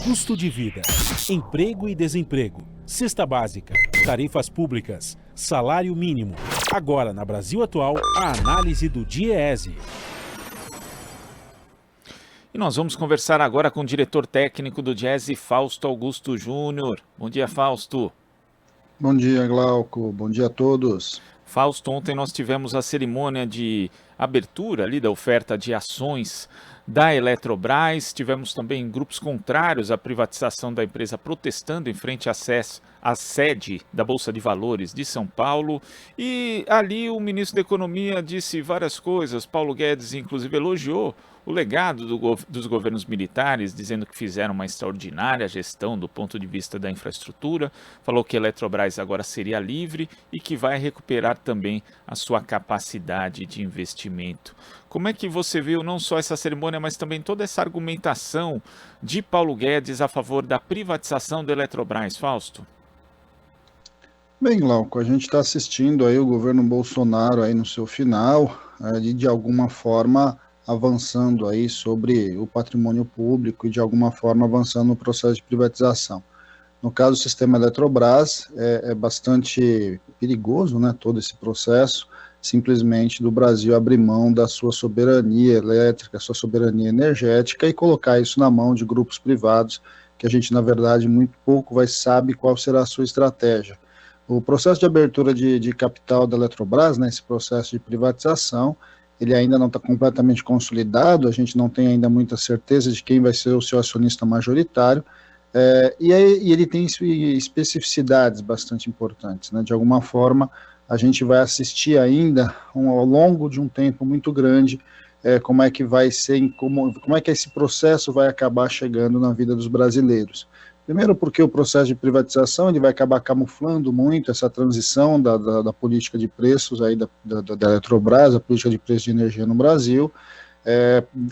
Custo de vida, emprego e desemprego, cesta básica, tarifas públicas, salário mínimo. Agora, na Brasil Atual, a análise do DIEESE. E nós vamos conversar agora com o diretor técnico do DIEESE, Fausto Augusto Júnior. Bom dia, Fausto. Bom dia, Glauco. Bom dia a todos. Fausto, ontem nós tivemos a cerimônia de abertura ali da oferta de ações da Eletrobras. Tivemos também grupos contrários à privatização da empresa protestando em frente à sede da Bolsa de Valores de São Paulo. E ali o ministro da Economia disse várias coisas. Paulo Guedes, inclusive, elogiou o legado dos governos militares, dizendo que fizeram uma extraordinária gestão do ponto de vista da infraestrutura. Falou que a Eletrobras agora seria livre e que vai recuperar também a sua capacidade de investimento. Como é que você viu não só essa cerimônia, mas também toda essa argumentação de Paulo Guedes a favor da privatização da Eletrobras, Fausto? Bem, Glauco, a gente está assistindo aí o governo Bolsonaro aí no seu final, de alguma forma avançando aí sobre o patrimônio público e de alguma forma avançando no processo de privatização. No caso do sistema Eletrobras, é bastante perigoso, né, todo esse processo, simplesmente do Brasil abrir mão da sua soberania elétrica, sua soberania energética e colocar isso na mão de grupos privados, que a gente, na verdade, muito pouco sabe qual será a sua estratégia. O processo de abertura de capital da Eletrobras, né, esse processo de privatização, ele ainda não está completamente consolidado, a gente não tem ainda muita certeza de quem vai ser o seu acionista majoritário, e ele tem especificidades bastante importantes, né? De alguma forma, a gente vai assistir ainda, ao longo de um tempo muito grande, como é que vai ser, como é que esse processo vai acabar chegando na vida dos brasileiros. Primeiro porque o processo de privatização ele vai acabar camuflando muito essa transição da política de preços aí da Eletrobras, a política de preço de energia no Brasil,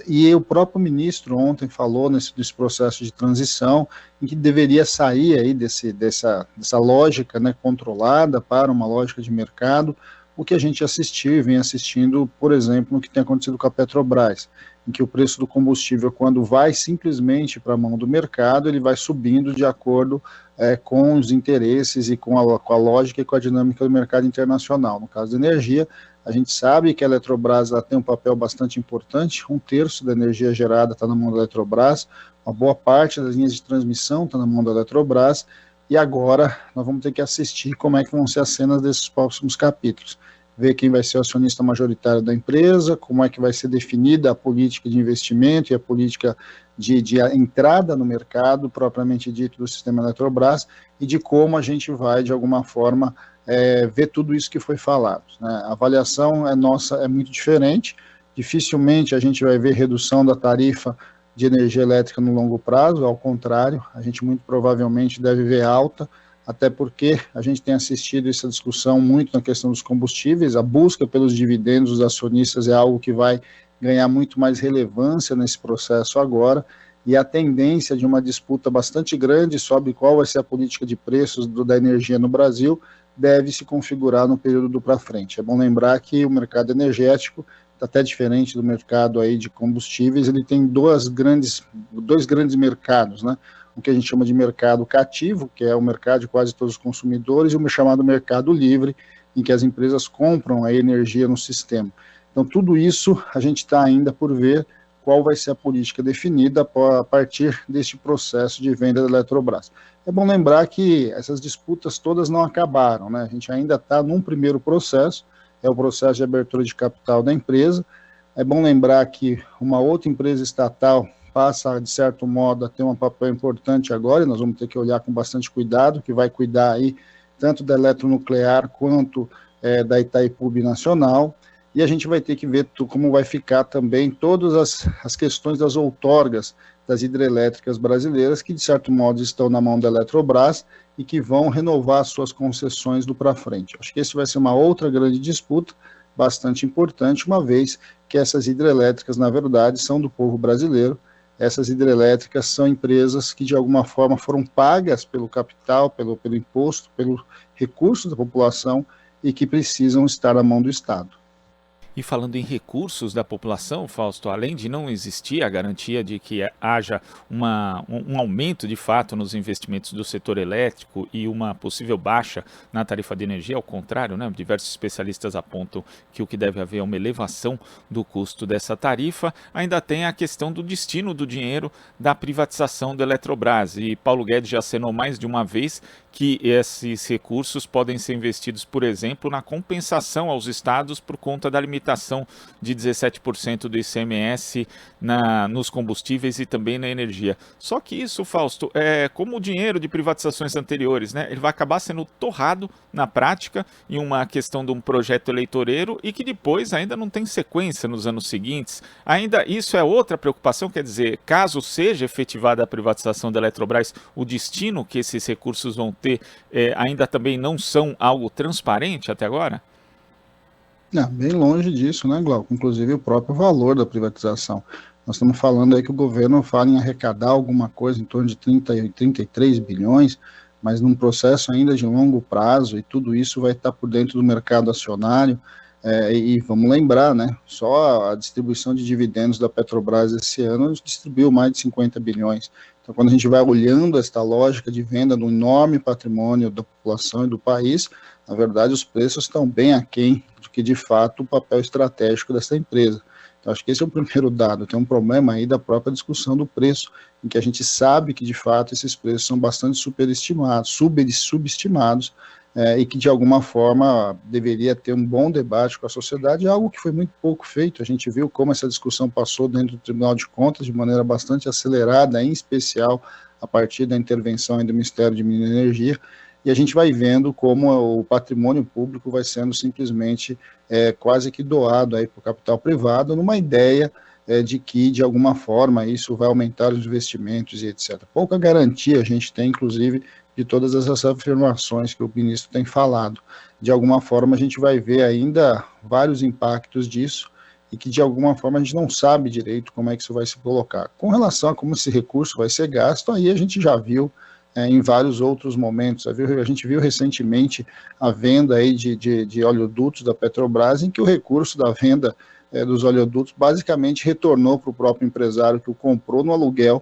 e o próprio ministro ontem falou nesse processo de transição em que deveria sair aí dessa lógica, né, controlada para uma lógica de mercado, o que a gente assistiu e vem assistindo, por exemplo, no que tem acontecido com a Petrobras, em que o preço do combustível, quando vai simplesmente para a mão do mercado, ele vai subindo de acordo com os interesses e com a lógica e com a dinâmica do mercado internacional. No caso da energia, a gente sabe que a Eletrobras ela tem um papel bastante importante, 1/3 da energia gerada está na mão da Eletrobras, uma boa parte das linhas de transmissão está na mão da Eletrobras, e agora nós vamos ter que assistir como é que vão ser as cenas desses próximos capítulos. Ver quem vai ser o acionista majoritário da empresa, como é que vai ser definida a política de investimento e a política de entrada no mercado, propriamente dito, do sistema Eletrobras, e de como a gente vai, de alguma forma, ver tudo isso que foi falado, né? A avaliação nossa é muito diferente, dificilmente a gente vai ver redução da tarifa de energia elétrica no longo prazo, ao contrário, a gente muito provavelmente deve ver alta, até porque a gente tem assistido essa discussão muito na questão dos combustíveis, a busca pelos dividendos dos acionistas é algo que vai ganhar muito mais relevância nesse processo agora, e a tendência de uma disputa bastante grande sobre qual vai ser a política de preços da energia no Brasil deve se configurar no período para frente. É bom lembrar que o mercado energético, até diferente do mercado aí de combustíveis, ele tem dois grandes mercados, né? O que a gente chama de mercado cativo, que é o mercado de quase todos os consumidores, e o chamado mercado livre, em que as empresas compram a energia no sistema. Então, tudo isso a gente está ainda por ver qual vai ser a política definida a partir deste processo de venda da Eletrobras. É bom lembrar que essas disputas todas não acabaram, né? A gente ainda está num primeiro processo, é o processo de abertura de capital da empresa. É bom lembrar que uma outra empresa estatal passa, de certo modo, a ter um papel importante agora, e nós vamos ter que olhar com bastante cuidado, que vai cuidar aí tanto da eletronuclear quanto da Itaipu Binacional, e a gente vai ter que ver como vai ficar também todas as questões das outorgas das hidrelétricas brasileiras, que de certo modo estão na mão da Eletrobras e que vão renovar suas concessões do para frente. Acho que esse vai ser uma outra grande disputa, bastante importante, uma vez que essas hidrelétricas, na verdade, são do povo brasileiro. Essas hidrelétricas são empresas que, de alguma forma, foram pagas pelo capital, pelo imposto, pelo recurso da população e que precisam estar na mão do Estado. E falando em recursos da população, Fausto, além de não existir a garantia de que haja um aumento de fato nos investimentos do setor elétrico e uma possível baixa na tarifa de energia, ao contrário, né, diversos especialistas apontam que o que deve haver é uma elevação do custo dessa tarifa, ainda tem a questão do destino do dinheiro da privatização da Eletrobras. E Paulo Guedes já acenou mais de uma vez que esses recursos podem ser investidos, por exemplo, na compensação aos estados por conta da limitação de 17% do ICMS nos combustíveis e também na energia. Só que isso, Fausto, como o dinheiro de privatizações anteriores, né, ele vai acabar sendo torrado na prática em uma questão de um projeto eleitoreiro e que depois ainda não tem sequência nos anos seguintes. Ainda isso é outra preocupação, quer dizer, caso seja efetivada a privatização da Eletrobras, o destino que esses recursos vão ter ainda também não são algo transparente até agora? Não, bem longe disso, né, Glauco? Inclusive o próprio valor da privatização. Nós estamos falando aí que o governo fala em arrecadar alguma coisa em torno de 30 e 33 bilhões, mas num processo ainda de longo prazo, e tudo isso vai estar por dentro do mercado acionário. E vamos lembrar, né, só a distribuição de dividendos da Petrobras esse ano distribuiu mais de 50 bilhões. Então, quando a gente vai olhando esta lógica de venda do enorme patrimônio da população e do país, na verdade, os preços estão bem aquém do que, de fato, o papel estratégico dessa empresa. Então, acho que esse é o primeiro dado. Tem um problema aí da própria discussão do preço, em que a gente sabe que, de fato, esses preços são bastante subestimados, e que, de alguma forma, deveria ter um bom debate com a sociedade, algo que foi muito pouco feito. A gente viu como essa discussão passou dentro do Tribunal de Contas de maneira bastante acelerada, em especial a partir da intervenção do Ministério de Minas e Energia, e a gente vai vendo como o patrimônio público vai sendo simplesmente quase que doado para o capital privado, numa ideia de que, de alguma forma, isso vai aumentar os investimentos e etc. Pouca garantia a gente tem, inclusive, de todas essas afirmações que o ministro tem falado. De alguma forma, a gente vai ver ainda vários impactos disso e que, de alguma forma, a gente não sabe direito como é que isso vai se colocar. Com relação a como esse recurso vai ser gasto, aí a gente já viu em vários outros momentos. A gente viu recentemente a venda aí de oleodutos da Petrobras, em que o recurso da venda dos oleodutos basicamente retornou para o próprio empresário que o comprou no aluguel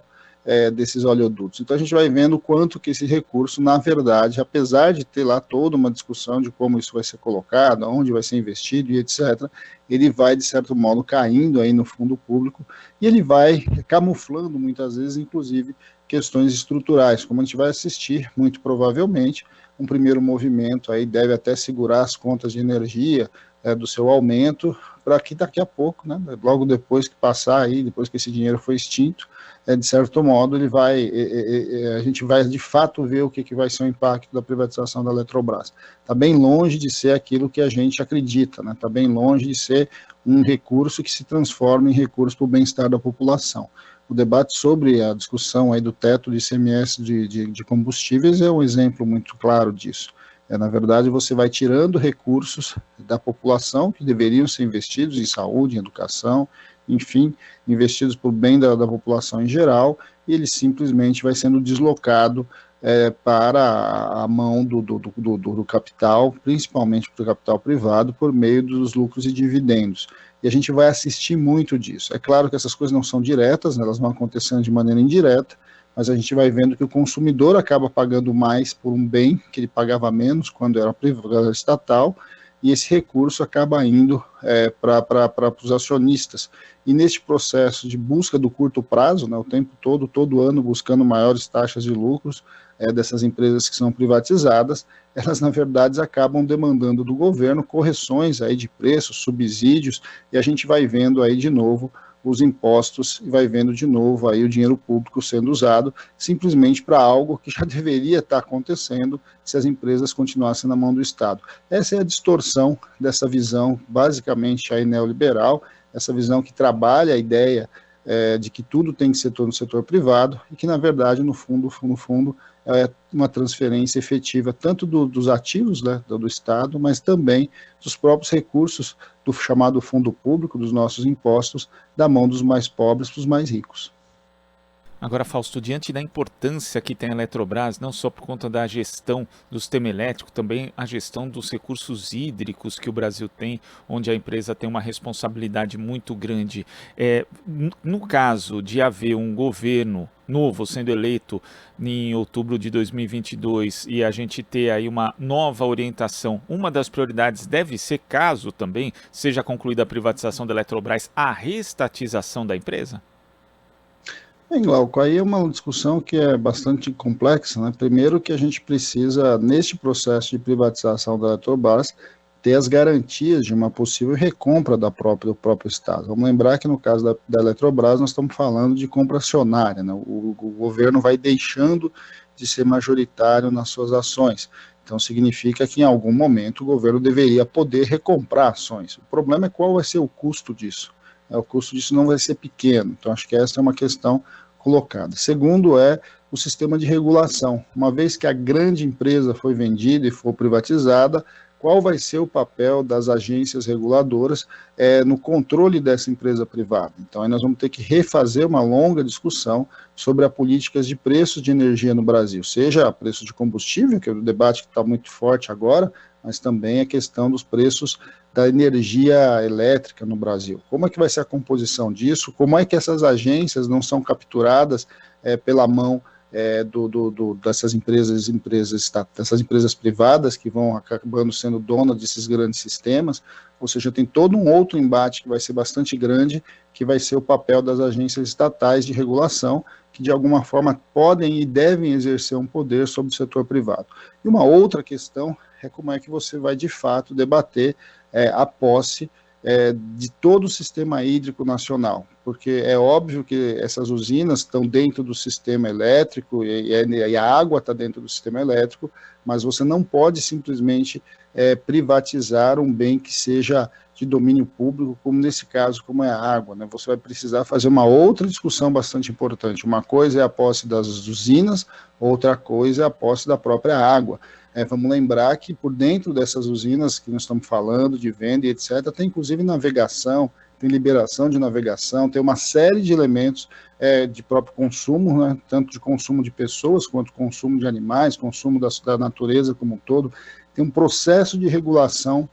desses oleodutos. Então a gente vai vendo quanto que esse recurso, na verdade, apesar de ter lá toda uma discussão de como isso vai ser colocado, onde vai ser investido e etc., ele vai, de certo modo, caindo aí no fundo público e ele vai camuflando, muitas vezes, inclusive, questões estruturais, como a gente vai assistir, muito provavelmente, um primeiro movimento aí deve até segurar as contas de energia do seu aumento, para que daqui a pouco, né, logo depois que passar aí, depois que esse dinheiro foi extinto, de certo modo, a gente vai de fato ver o que vai ser o impacto da privatização da Eletrobras. Está bem longe de ser aquilo que a gente acredita, né? Está bem longe de ser um recurso que se transforma em recurso para o bem-estar da população. O debate sobre a discussão aí do teto de ICMS de combustíveis é um exemplo muito claro disso. Na verdade, você vai tirando recursos da população que deveriam ser investidos em saúde, em educação, enfim, investidos para o bem da população em geral, e ele simplesmente vai sendo deslocado para a mão do capital, principalmente para o capital privado, por meio dos lucros e dividendos. E a gente vai assistir muito disso. É claro que essas coisas não são diretas, né, elas vão acontecendo de maneira indireta, mas a gente vai vendo que o consumidor acaba pagando mais por um bem que ele pagava menos quando era estatal, e esse recurso acaba indo para os acionistas. E neste processo de busca do curto prazo, né, o tempo todo ano buscando maiores taxas de lucros dessas empresas que são privatizadas, elas na verdade acabam demandando do governo correções aí de preços, subsídios, e a gente vai vendo aí de novo os impostos e vai vendo de novo aí o dinheiro público sendo usado simplesmente para algo que já deveria estar acontecendo se as empresas continuassem na mão do Estado. Essa é a distorção dessa visão basicamente aí neoliberal, essa visão que trabalha a ideia de que tudo tem que ser no setor privado e que na verdade no fundo é uma transferência efetiva tanto dos ativos, né, do Estado, mas também dos próprios recursos do chamado fundo público, dos nossos impostos, da mão dos mais pobres para os mais ricos. Agora, Fausto, diante da importância que tem a Eletrobras, não só por conta da gestão do sistema elétrico, também a gestão dos recursos hídricos que o Brasil tem, onde a empresa tem uma responsabilidade muito grande. No caso de haver um governo novo sendo eleito em outubro de 2022 e a gente ter aí uma nova orientação, uma das prioridades deve ser, caso também seja concluída a privatização da Eletrobras, a reestatização da empresa? Bem, Glauco, aí é uma discussão que é bastante complexa, né? Primeiro que a gente precisa, neste processo de privatização da Eletrobras, ter as garantias de uma possível recompra do próprio Estado. Vamos lembrar que no caso da Eletrobras nós estamos falando de compra acionária, né? O governo vai deixando de ser majoritário nas suas ações. Então significa que em algum momento o governo deveria poder recomprar ações. O problema é qual vai ser o custo disso. O custo disso não vai ser pequeno, então acho que essa é uma questão colocada. Segundo é o sistema de regulação. Uma vez que a grande empresa foi vendida e for privatizada, qual vai ser o papel das agências reguladoras no controle dessa empresa privada? Então aí nós vamos ter que refazer uma longa discussão sobre as políticas de preços de energia no Brasil, seja preço de combustível, que é o debate que está muito forte agora, mas também a questão dos preços da energia elétrica no Brasil. Como é que vai ser a composição disso? Como é que essas agências não são capturadas pela mão dessas empresas privadas que vão acabando sendo donas desses grandes sistemas? Ou seja, tem todo um outro embate que vai ser bastante grande, que vai ser o papel das agências estatais de regulação, que de alguma forma podem e devem exercer um poder sobre o setor privado. E uma outra questão é como é que você vai de fato debater a posse de todo o sistema hídrico nacional, porque é óbvio que essas usinas estão dentro do sistema elétrico e a água está dentro do sistema elétrico, mas você não pode simplesmente privatizar um bem que seja de domínio público, como nesse caso, como é a água, né? Você vai precisar fazer uma outra discussão bastante importante. Uma coisa é a posse das usinas, outra coisa é a posse da própria água. Vamos lembrar que por dentro dessas usinas que nós estamos falando, de venda e etc., tem inclusive navegação, tem liberação de navegação, tem uma série de elementos de próprio consumo, né, tanto de consumo de pessoas, quanto consumo de animais, consumo da natureza como um todo. Tem um processo de regulação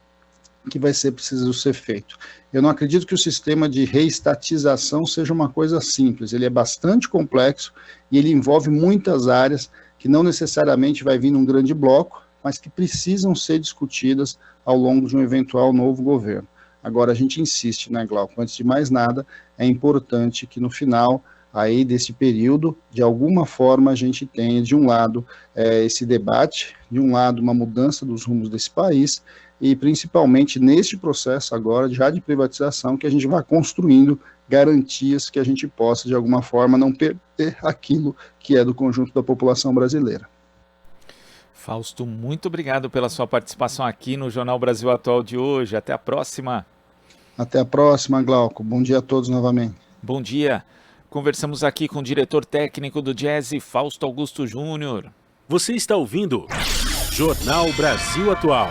que vai ser preciso ser feito. Eu não acredito que o sistema de reestatização seja uma coisa simples, ele é bastante complexo e ele envolve muitas áreas que não necessariamente vai vir num grande bloco, mas que precisam ser discutidas ao longo de um eventual novo governo. Agora, a gente insiste, né, Glauco? Antes de mais nada, é importante que no final aí desse período, de alguma forma, a gente tenha, de um lado, esse debate, de um lado, uma mudança dos rumos desse país, e principalmente neste processo agora, já de privatização, que a gente vai construindo garantias que a gente possa, de alguma forma, não perder aquilo que é do conjunto da população brasileira. Fausto, muito obrigado pela sua participação aqui no Jornal Brasil Atual de hoje. Até a próxima. Até a próxima, Glauco. Bom dia a todos novamente. Bom dia. Conversamos aqui com o diretor técnico do Diese, Fausto Augusto Júnior. Você está ouvindo Jornal Brasil Atual.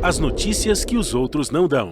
As notícias que os outros não dão.